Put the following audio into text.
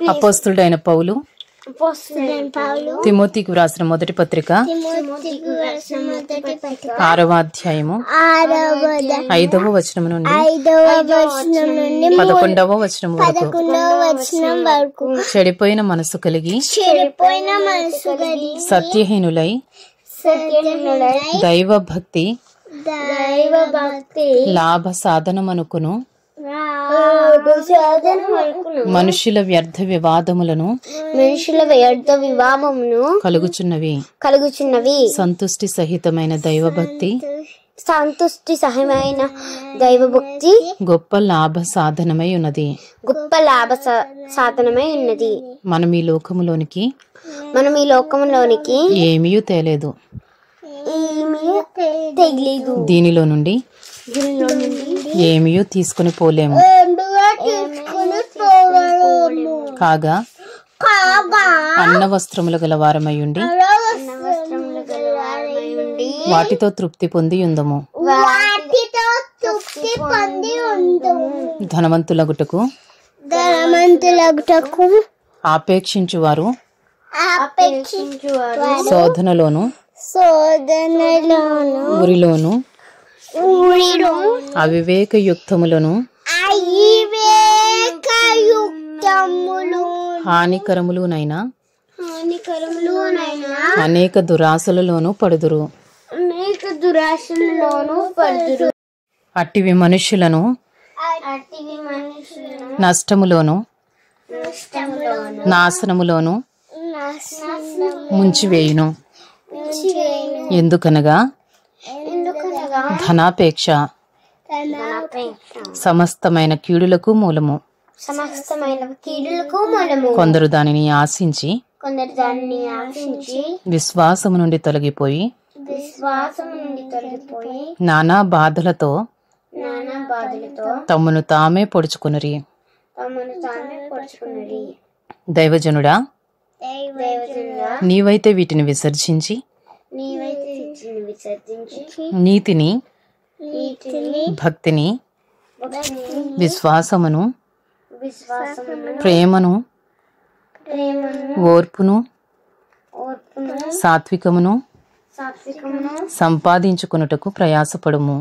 అపోస్తలుడైన పౌలు తిమోతికి వ్రాసిన మొదటి పత్రిక 6వ అధ్యాయము 5వ వచనం నుండి 11వ వచనం వరకు చెడిపోయిన మనసు కలిగి సత్యహీనులై దైవ భక్తి లాభ సాధనమనుకును మనుషుల వ్యర్థ వివాదములను కలుగుచున్నవి సంతుష్టి సహితమైన దైవభక్తి గొప్ప లాభ సాధనమై ఉన్నది మనం ఈ లోకములోనికి ఏమీ తేలేదు దీనిలో నుండి ఏమీ తీసుకుని పోలేము కాగా అన్న వస్త్రములు గల వారమయ్యుండి వాటితో తృప్తి పొంది ఉందము ధనవంతులగుటకు ఆపేక్షించువారు శోధనలోను ఉరిలోను అవివేక యుక్తములను హానికరములునైనా అనేక దురాశలలోనూ పడుదురు అట్టివి మనుష్యులను నష్టములోను నాశనములోను ముంచివేయును ఎందుకనగా ధనాపేక్ష సమస్తమైన కీడులకు మూలము కొందరు దానిని ఆశించి విశ్వాసము నుండి తొలగిపోయి నానా బాధలతో తమను తామే పొడుచుకునిరి దైవజనుడా నీవైతే వీటిని విసర్జించి నీతిని భక్తిని విశ్వాసమును ప్రేమను ఓర్పును సాత్వికమును సంపాదించుకొనుటకు ప్రయాసపడుము